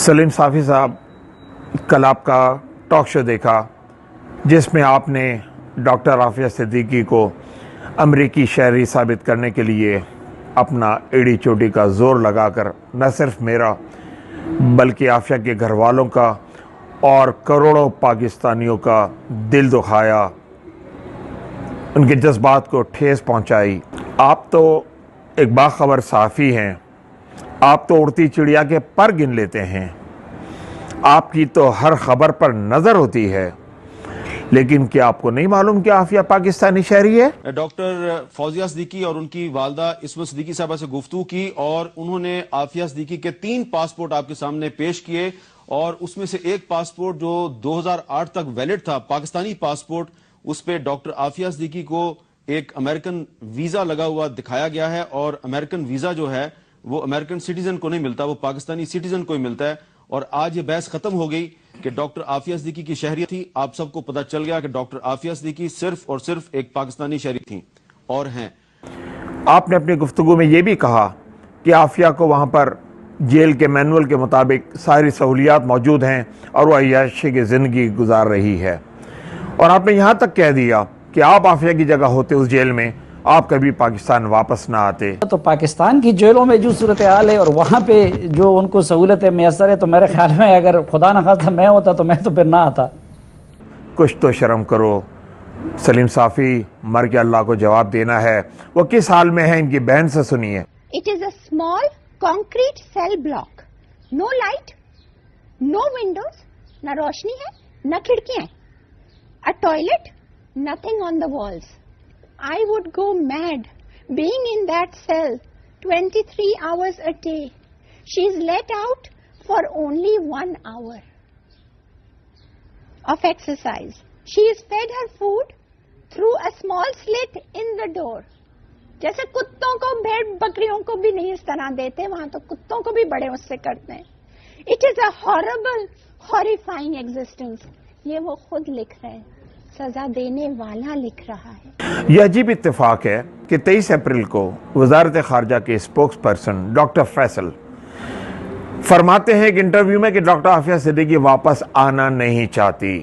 सलीम साफ़ी साहब, कल आपका टॉक शो देखा जिसमें आपने डॉक्टर आफिया सिद्दीकी को अमेरिकी शहरी साबित करने के लिए अपना एड़ी चोटी का ज़ोर लगाकर न सिर्फ मेरा बल्कि आफिया के घर वालों का और करोड़ों पाकिस्तानियों का दिल दुखाया, उनके जज्बात को ठेस पहुंचाई। आप तो एक बाखबर सहाफ़ी हैं, आप तो उड़ती चिड़िया के पर गिन लेते हैं, आपकी तो हर खबर पर नज़र होती है, लेकिन क्या आपको नहीं मालूम कि आफिया पाकिस्तानी शहरी है? डॉक्टर फौजिया सिद्दीकी और उनकी वालदा इस्मत सिद्दीकी साहबा से गुफ्तगू की और उन्होंने आफिया सिद्दीकी के 3 पासपोर्ट आपके सामने पेश किए और उसमें से एक पासपोर्ट जो 2008 तक वैलिड था, पाकिस्तानी पासपोर्ट, उस पे डॉक्टर आफिया सिद्दीकी को एक अमेरिकन वीजा लगा हुआ दिखाया गया है और अमेरिकन वीजा जो है वो अमेरिकन सिटीजन को नहीं मिलता, वो पाकिस्तानी सिटीजन को ही मिलता है। और आज ये बहस खत्म हो गई कि डॉक्टर आफिया सिद्दीकी की शहरियत थी। आप सबको पता चल गया कि डॉक्टर आफिया सिद्दीकी सिर्फ और सिर्फ एक पाकिस्तानी शहरी थी और हैं। आपने अपनी गुफ्तगू में ये भी कहा कि आफिया को वहाँ पर जेल के मैनुअल के मुताबिक सारी सहूलियात मौजूद हैं और वह अय्याशी की ज़िंदगी गुजार रही है, और आपने यहाँ तक कह दिया कि आप आफिया की जगह होते उस जेल में, आप कभी पाकिस्तान वापस ना आते। तो पाकिस्तान की जेलों में जो सूरत हाल है और वहाँ पे जो उनको सहूलतें मैसर है, तो मेरे ख्याल में अगर खुदा न खास्ता मैं होता तो मैं तो फिर ना आता। कुछ तो शर्म करो। सलीम साफ़ी, मर के अल्लाह को जवाब देना है। वो किस हाल में है, इनकी बहन से सुनिए। It is a small concrete cell block, no light, no windows, ना रोशनी है, ना खिड़कियां, a toilet, nothing on the walls. I would go mad being in that cell 23 hours a day. She is let out for only 1 hour of exercise. She is fed her food through a small slit in the door. जैसे कुत्तों को, भेड़ बकरियों को भी नहीं इस तरह देते, वहां तो कुत्तों को भी बड़े उससे करते हैं। It is a horrible, horrifying existence. ये वो खुद लिख रहे हैं, सजा देने वाला लिख रहा है। यह अजीब इत्तेफाक है कि 23 अप्रैल को वजारत खारजा के स्पोक्स पर्सन डॉक्टर फैसल फरमाते हैं एक इंटरव्यू में कि डॉक्टर आफिया सिद्दीकी वापस आना नहीं चाहती।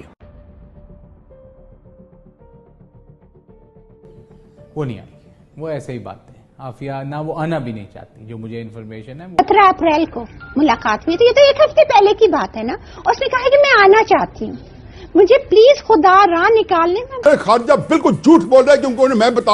वो नहीं आएगी, वो ऐसे ही बात है। आफिया ना वो आना भी नहीं चाहती, जो मुझे इन्फॉर्मेशन है। 17 अप्रैल को मुलाकात हुई थी, ये तो 1 हफ्ते पहले की बात है ना। उसने कहा कि मैं आना चाहती हूँ, मुझे प्लीज खुदा राह निकालने में। खारजा बिल्कुल झूठ बोल रहा है क्योंकि उन्हें मैं बता